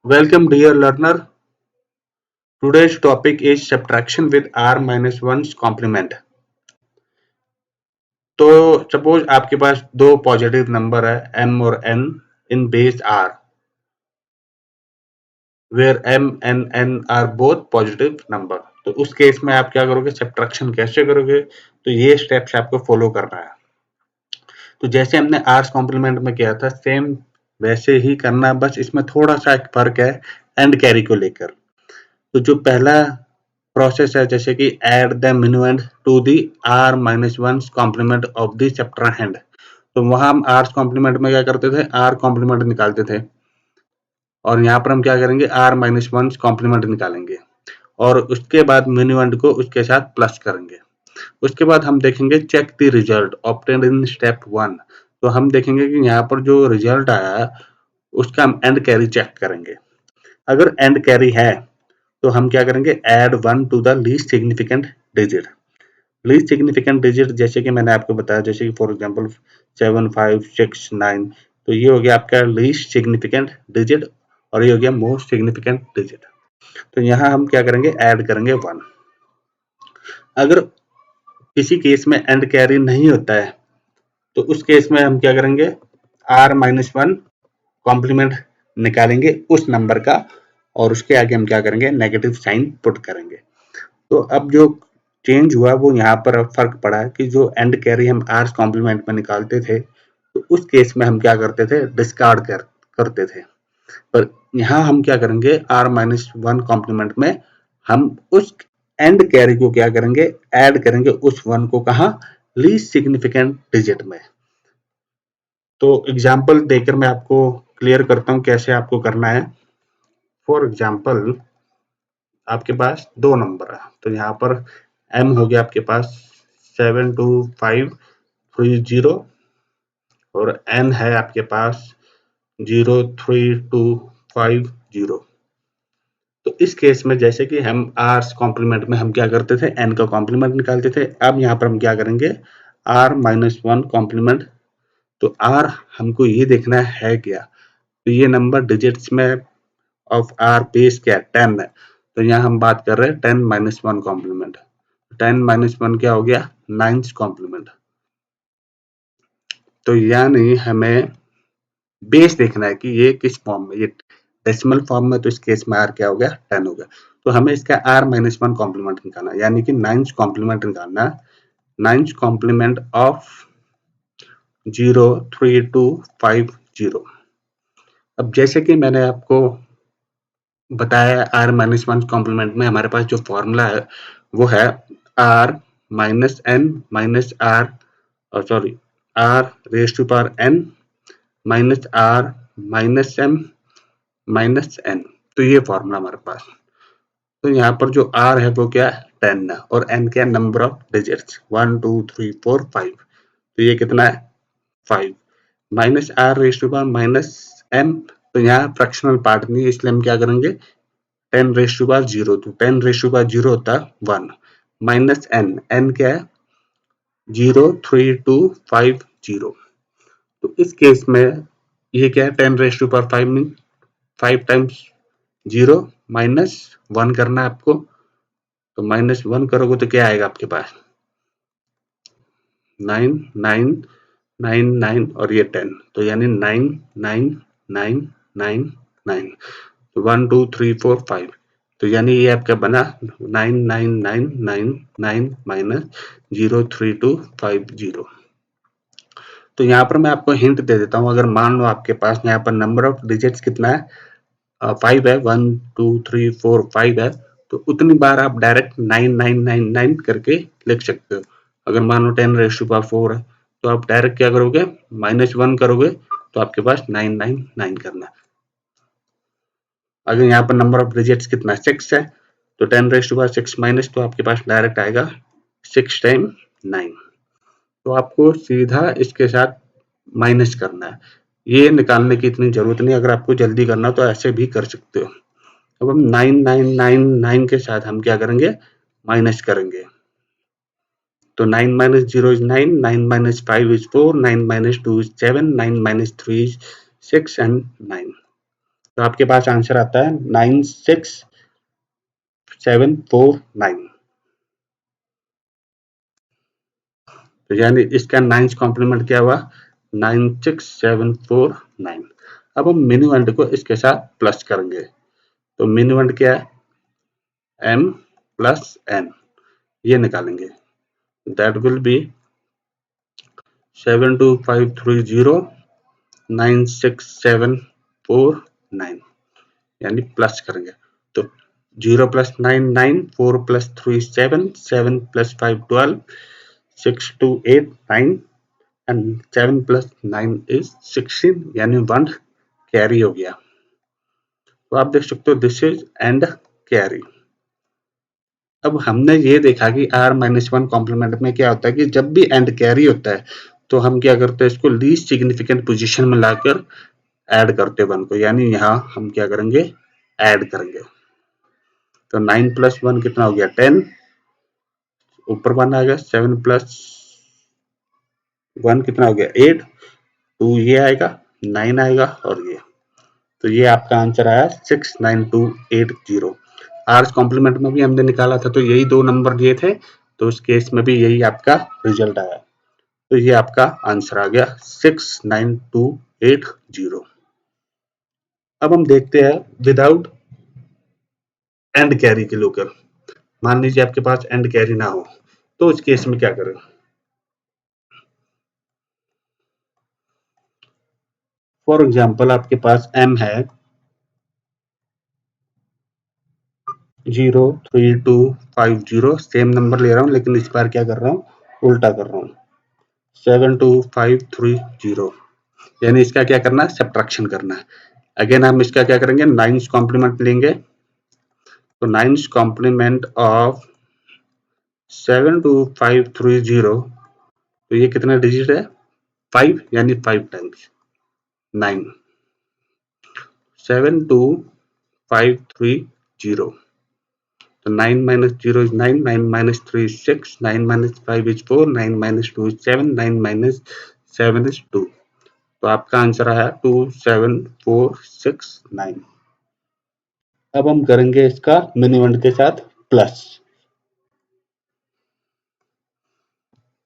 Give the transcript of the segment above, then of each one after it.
Welcome dear learner. Today's topic is subtraction with r minus 1's complement. तो suppose आपके पास दो positive number है m और n in base r where m and n are both positive number. तो उस case में आप क्या करोगे, सब्ट्रैक्शन कैसे करोगे, तो ये स्टेप्स आपको फॉलो करना है। तो जैसे हमने आर्स कॉम्प्लीमेंट में किया था सेम वैसे ही करना है, बस इसमें थोड़ा सा एक फर्क है एंड कैरी को लेकर। तो जो पहला प्रोसेस है जैसे कि add the minuend to the r minus one complement of the subtrahend, तो वहां हम r कॉम्प्लीमेंट में क्या करते थे, r कॉम्प्लीमेंट निकालते थे और यहाँ पर हम क्या करेंगे, r माइनस वन कॉम्प्लीमेंट निकालेंगे और उसके बाद minuend को उसके साथ प्लस करेंगे। उसके बाद हम देखेंगे check the result obtained in step 1। तो हम देखेंगे कि यहाँ पर जो रिजल्ट आया उसका हम एंड कैरी चेक करेंगे। अगर एंड कैरी है तो हम क्या करेंगे, add 1 to the least significant digit. Least significant digit जैसे कि मैंने आपको बताया, जैसे कि फॉर एग्जांपल 7 5 6 9, तो ये हो गया आपका लीस्ट सिग्निफिकेंट डिजिट और ये हो गया मोस्ट सिग्निफिकेंट डिजिट। तो यहाँ हम क्या करेंगे, ऐड करेंगे 1। अगर किसी केस में एंड कैरी नहीं होता है तो उस केस में हम क्या करेंगे, r माइनस वन कॉम्प्लीमेंट निकालेंगे उस नंबर का और उसके आगे हम क्या करेंगे, नेगेटिव साइन पुट करेंगे। तो अब जो चेंज हुआ वो यहाँ पर फर्क पड़ा है कि जो एंड कैरी हम आर्स कॉम्प्लीमेंट में निकालते थे तो उस केस में हम क्या करते थे, डिस्कार्ड करते थे। पर यहाँ हम क्या करेंगे, आर माइनस वन कॉम्प्लीमेंट में हम उस एंड कैरी को क्या करेंगे, ऐड करेंगे उस वन को, कहा, लीस्ट सिग्निफिकेंट डिजिट में। तो एग्जाम्पल देकर मैं आपको क्लियर करता हूँ कैसे आपको करना है। फॉर एग्जाम्पल आपके पास दो नंबर है, तो यहाँ पर m हो गया आपके पास 72530 और n है आपके पास 03250। तो इस केस में जैसे कि हम आर्स कॉम्प्लीमेंट में हम क्या करते थे, n का कॉम्प्लीमेंट निकालते थे। अब यहाँ पर हम क्या करेंगे, r माइनस वन कॉम्प्लीमेंट। तो r हमको ये देखना है क्या, तो ये नंबर डिजिट्स में ऑफ आर बेस क्या 10 है, तो यहाँ हम बात कर रहे हैं 10 minus one complement. 10 minus one क्या हो गया, 9th कॉम्प्लीमेंट। तो यानी हमें बेस देखना है कि ये किस फॉर्म में, ये डेसिमल फॉर्म में, तो इस केस में आर क्या हो गया, 10 हो गया। तो हमें इसका आर माइनस वन कॉम्प्लीमेंट निकालना है, यानी कि 9th कॉम्प्लीमेंट निकालना है। 9th complement of 03250। अब जैसे कि मैंने आपको बताया आर माइनस वन कॉम्प्लीमेंट में हमारे पास जो फॉर्मूला है वो है r minus n minus r, sorry, r raise to power n minus r minus m minus n. तो ये फॉर्मूला हमारे पास। तो यहाँ पर जो आर है वो क्या है, 10 है, और एन क्या, नंबर ऑफ डिजिट्स 1 2 3 4 5। तो ये कितना है, 5 minus r raise to power minus m. तो यहाँ फ्रैक्शनल पार्ट नहीं है, इसलिए हम क्या करेंगे, 10 रेज टू पावर जीरो, तो 10 रेज टू पावर जीरो होता है 1 माइनस एन, एन क्या है 03250। तो इस केस में ये क्या है, 10 raise to power 5 mean 5 times zero minus one करना है आपको। तो माइनस वन करोगे तो क्या आएगा आपके पास, 9 9 9 9 और ये 10, तो यानी 9 9 9 9 9, तो 1 2 3 4 5। तो यानी ये आपका बना 9999 माइनस 03250। तो यहाँ पर मैं आपको हिंट दे देता हूँ, अगर मान लो आपके पास यहाँ पर नंबर ऑफ डिजिट्स कितना है, 5 है, 1 2 3 4 5 है, तो उतनी बार आप डायरेक्ट 9999 करके लिख सकते हो। अगर मान लो 10 रेज टू पावर 4 है तो आप डायरेक्ट क्या करोगे, माइनस वन करोगे, तो आपके पास 999 करना है। अगर यहाँ पर नंबर ऑफ डिजिट्स कितना 6 है तो 10 रेज टू पावर 6 माइनस, तो आपके पास डायरेक्ट आएगा 6 टाइम 9। तो आपको सीधा इसके साथ माइनस करना है, ये निकालने की इतनी जरूरत नहीं। अगर आपको जल्दी करना तो ऐसे भी कर सकते हो। अब हम 9999 के साथ हम क्या करेंगे, माइनस करेंगे। तो 9 minus 0 is 9, 9 minus 5 is 4, 9 minus 2 is 7, 9 minus 3 is 6 and 9। तो आपके पास आंसर आता है 96749। तो यानी इसका 9th कॉम्प्लीमेंट क्या हुआ 96749। अब हम मिनिमम को इसके साथ प्लस करेंगे। तो मिनिमम क्या है m प्लस n, ये निकालेंगे। दैट विल बी 72530 96749, यानी प्लस करेंगे। तो 0 plus 9 9, 4 plus 3 7, 7 plus 5 12, 6 2 8 9 and 7 plus 9 is 16, यानी 1 कैरी हो गया। तो आप देख सकते हो दिस इज एंड कैरी। अब हमने ये देखा कि r-1 कॉम्प्लीमेंट में क्या होता है कि जब भी एंड कैरी होता है तो हम क्या करते हैं इसको लीस्ट सिग्निफिकेंट पोजीशन में लाकर ऐड करते हैं 1 को, यानी यहाँ हम क्या करेंगे ऐड करेंगे। तो 9 प्लस 1 कितना हो गया 10, ऊपर 1 आ गया। 7 प्लस 1 कितना हो गया 8, 2 ये आएगा 9 आएगा और ये। तो ये आपका आंसर आया 69280। आर्स कॉम्प्लीमेंट में भी हमने निकाला था तो यही दो नंबर दिए थे, तो उस केस में भी यही आपका रिजल्ट आया। तो ये आपका आंसर आ गया 69280। अब हम देखते हैं विदाउट एंड कैरी के लोकर। मान लीजिए आपके पास एंड कैरी ना हो तो उस केस में क्या करें। फॉर एग्जाम्पल आपके पास m है 03250, सेम नंबर ले रहा हूं लेकिन इस बार क्या कर रहा हूं उल्टा कर रहा हूं 72530, यानी इसका क्या करना है सब्ट्रैक्शन करना है। अगेन हम इसका क्या करेंगे 9th कॉम्प्लीमेंट लेंगे। तो 9th कॉम्प्लीमेंट ऑफ 72530, तो ये कितना डिजिट है 5, यानी 5 टाइम्स 9 72530। तो 9 minus 0 is 9, 9 minus 3 is 6, 9 minus 5 is 4, 9 minus 2 is 7, 9 minus 7 is 2। तो आपका आंसर आया 27469। अब हम करेंगे इसका मिनिमम के साथ प्लस।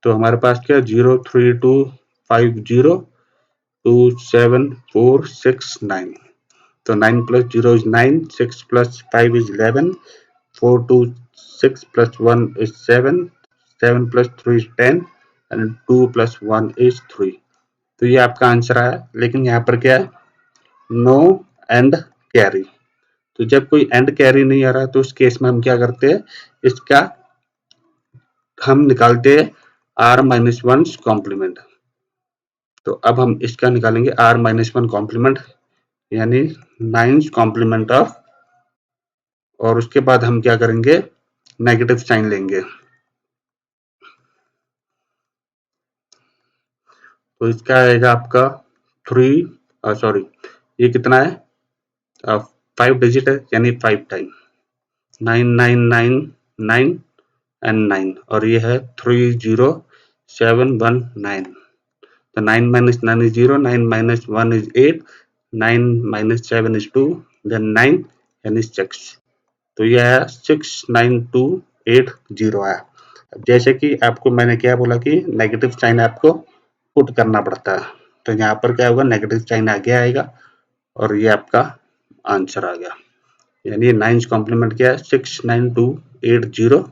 तो हमारे पास क्या 03250 27469। तो 9 plus 0 is 9, 6 plus 5 is 11, 4 2 6 plus 1 is 7, 7 plus 3 is 10 and 2 plus 1 is 3। तो ये आपका आंसर आया। लेकिन यहाँ पर क्या है नो एंड कैरी। तो जब कोई एंड कैरी नहीं आ रहा तो उस केस में हम क्या करते हैं इसका हम निकालते हैं r-1 कॉम्प्लीमेंट। तो अब हम इसका निकालेंगे r-1 कॉम्प्लीमेंट, यानी 9th कॉम्प्लीमेंट ऑफ, और उसके बाद हम क्या करेंगे नेगेटिव साइन लेंगे। तो इसका आएगा आपका 3 सॉरी ये कितना है 5 डिजिट है यानी 5 टाइम 9999 एंड 9, और ये है 30719। तो 9 minus 9 is 0, 9 minus 1 is 8, 9 minus 7 is 2, then 9 यानी 6। तो ये आया 69280 आया। जैसे कि आपको मैंने क्या बोला कि नेगेटिव साइन आपको पुट करना पड़ता है, तो यहाँ पर क्या होगा नेगेटिव साइन आगे आएगा और ये आपका आंसर आ गया। यानी 9th कॉम्प्लीमेंट क्या है 69280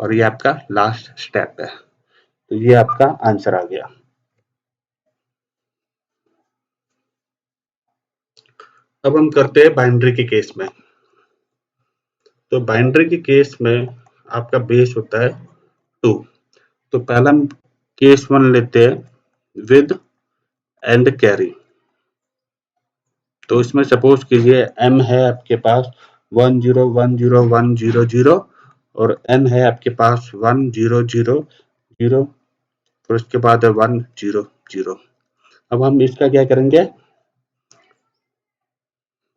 और ये आपका लास्ट स्टेप है। तो ये आपका आंसर आ गया। अब हम करते हैं बाइनरी के केस में। तो बाइनरी के केस में आपका बेस होता है 2। तो पहला हम केस 1 लेते हैं विद एंड कैरी। तो इसमें सपोज कीजिए m है आपके पास 1010100 और n है आपके पास 1000 और उसके बाद है 100। अब हम इसका क्या करेंगे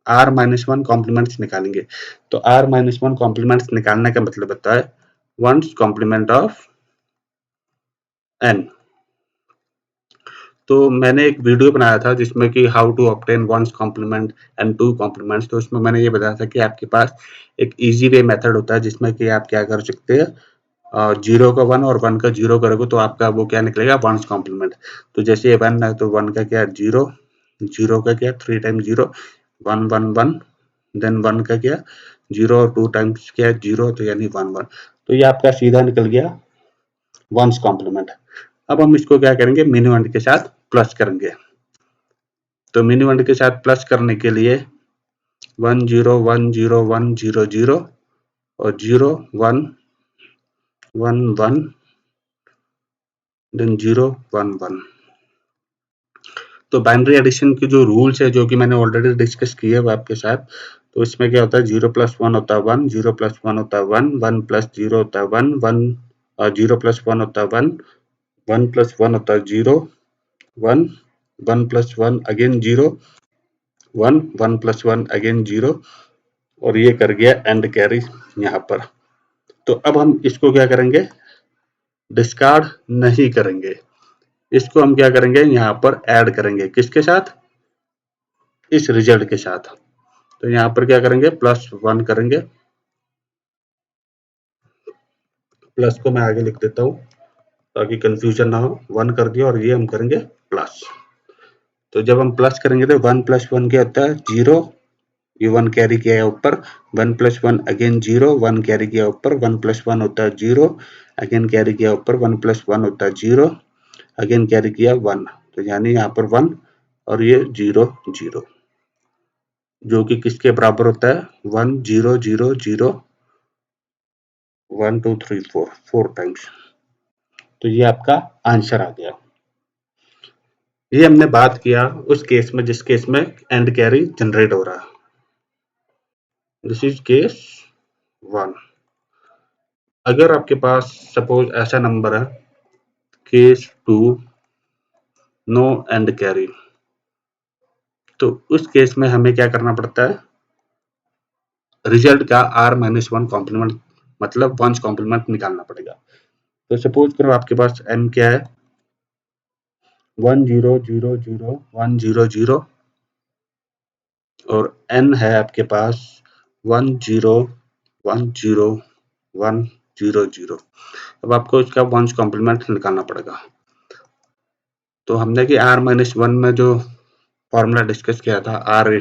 r-1 कॉम्प्लीमेंट्स निकालेंगे। तो r-1 कॉम्प्लीमेंट्स निकालने का मतलब होता है 1's कॉम्प्लीमेंट ऑफ n। तो मैंने एक वीडियो बनाया था जिसमें कि how to obtain ones complement and two complements. तो उसमें मैंने ये बताया था कि आपके पास एक इजी वे मेथड होता है जिसमें कि आप क्या कर सकते हैं, 0 का 1 और 1 का 0 करोगे तो आपका वो क्या निकलेगा, वंस कॉम्प्लीमेंट। तो जैसे ये 1 है तो 1 का क्या 0, 0 का क्या 3 टाइम्स 0, 1 1 1, देन 1 का क्या 0 और 2 टाइम्स क्या 0, तो यानी 1 1। तो ये आपका सीधा निकल गया वंस कॉम्प्लीमेंट। अब हम इसको क्या करेंगे, मिनिमम के साथ प्लस करेंगे। तो मिनिमम के साथ प्लस करने के लिए 1 0 1 0 1 0 0 और 0 1 1 1 देन 0 1 1। तो बाइनरी एडिशन के जो रूल्स है जो कि मैंने ऑलरेडी डिस्कस किए हुए आपके साथ, तो इसमें क्या होता है 0 प्लस 1 होता है 1, 0 प्लस 1 होता है 1, 1 प्लस 0 होता है 1, 1 और 0 प्लस 1 होता है 1, 1 प्लस 1 होता है 0, 1, 1 प्लस 1 अगेन 0, 1, 1 प्लस 1 अगेन 0 और ये कर गया एंड कैरी यहाँ पर। तो अब हम इसको क्या करेंगे, डिस्कार्ड नहीं करेंगे, इसको हम क्या करेंगे यहाँ पर ऐड करेंगे, किसके साथ, इस रिजल्ट के साथ। तो यहाँ पर क्या करेंगे प्लस 1 करेंगे, प्लस को मैं आगे लिख देता हूँ ताकि कंफ्यूजन ना हो, 1 कर दिया और ये हम करेंगे प्लस। तो जब हम प्लस करेंगे तो 1 प्लस 1 क्या होता है 0, ये 1 कैरी किया ऊपर, 1 प्लस 1 अगेन 0, 1 कैरी किया ऊपर, 1 प्लस 1 होता है 0, अगेन कैरी किया ऊपर, 1 प्लस 1 होता है 0, अगेन कैरी किया 1, तो यानी यहाँ पर 1 और ये 0 0, जो कि किसके बराबर होता है 1 0 0 0 1 2 3 4, 4 टाइम्स। तो ये आपका आंसर आ गया। ये हमने बात किया उस केस में जिस केस में एंड कैरी जनरेट हो रहा है, दिस इज केस 1। अगर आपके पास सपोज ऐसा नंबर है केस 2 नो एंड कैरी, तो उस केस में हमें क्या करना पड़ता है, रिजल्ट का r-1 कॉम्प्लीमेंट मतलब वंस कॉम्प्लीमेंट निकालना पड़ेगा। तो सपोज करो आपके पास m क्या है 1 0 0 0 1 0 0 और n है आपके पास 1 0 1 0 1 0 0। अब आपको इसका वंस कॉम्प्लीमेंट निकालना पड़ेगा। तो हमने कि r-1 में जो फॉर्मूला डिस्कस किया था r⁻m-m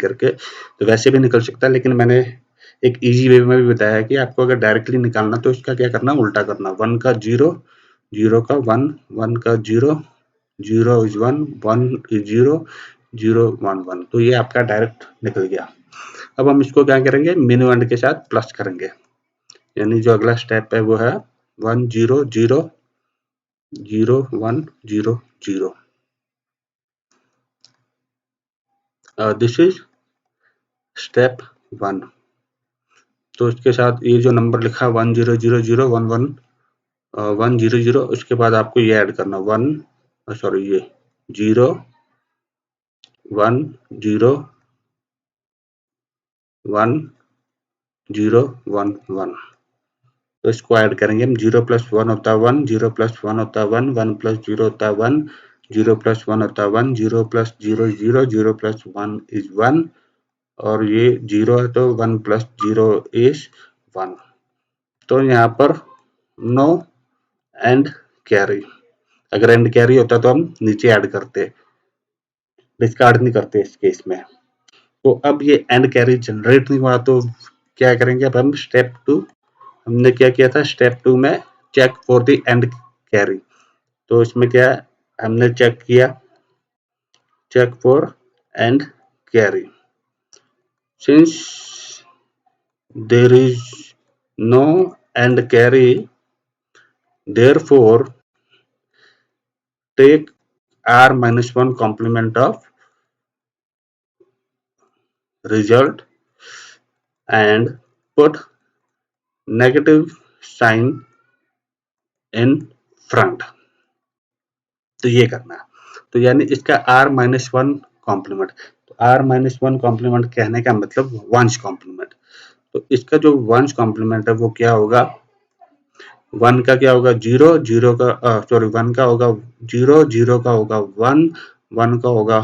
करके, तो वैसे भी निकल सकता है, लेकिन मैंने एक इजी वे में भी बताया है कि आपको अगर डायरेक्टली निकालना तो इसका क्या करना, उल्टा करना, 1 का 0, 0 का 1, 1 का 0, 0 इज 1, 1 इज 0, 0 1 1। तो ये आपका डायरेक्ट निकल गया। अब हम इसको क्या करेंगे, मिनिमम के साथ प्लस करेंगे, यानी जो अगला स्टेप है वो है 1 0 0 0 1 0 0। This is step 1। तो इसके साथ ये जो नंबर लिखा है 1 0 0 0 1 1 1 0 0, उसके बाद आपको ये ऐड करना 1 सॉरी ये 0 1 0 1 0 1 1। तो इसको ऐड करेंगे हम, 0 प्लस 1 होता है 1, 0 प्लस 1 होता है 1, 1 प्लस 0 होता है 1, 0 प्लस 1 होता है 1, 0 प्लस 0 0, 0 प्लस 1 इज 1 और ये 0 है तो 1 प्लस 0 इज 1। तो यहाँ पर नो एंड कैरी, अगर एंड कैरी होता तो हम नीचे ऐड करते, डिस्कार्ड नहीं करते इस केस में। तो अब ये एंड कैरी जनरेट नहीं हुआ तो क्या करेंगे, अब हम स्टेप 2, हमने क्या किया था स्टेप 2 में check for the end carry. तो इसमें क्या है, हमने चेक किया check for end carry, since there is no end carry therefore take r-1 complement of result and put negative sign in front। तो ये करना है, तो यानी इसका r-1 कॉम्प्लीमेंट। तो r-1 कॉम्प्लीमेंट कहने का मतलब वंश कॉम्प्लीमेंट। तो इसका जो वंश कॉम्प्लीमेंट है वो क्या होगा, 1 का क्या होगा 0, 0 का सॉरी 1 का होगा 0, 0 का होगा 1, 1 का होगा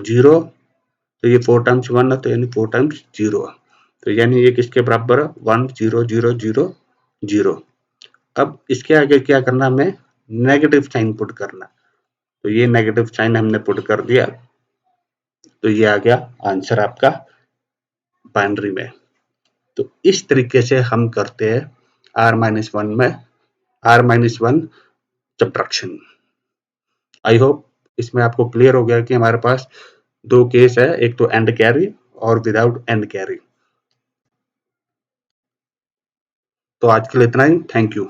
0, तो ये 4 टाइम्स 1 है तो यानी 4 टाइम्स 0 है। तो यानी ये किसके बराबर है 1 0 0 0 0। अब इसके आगे क्या करना हमें नेगेटिव साइन पुट करना। तो ये नेगेटिव साइन हमने पुट कर दिया, तो ये आ गया आंसर आपका बाइनरी में। तो इस तरीके से हम करते हैं r-1 में r-1 सब्ट्रैक्शन। आई होप इसमें आपको क्लियर हो गया कि हमारे पास दो केस है, एक तो एंड कैरी और विदाउट एंड कैरी। तो आज के लिए इतना ही, थैंक यू।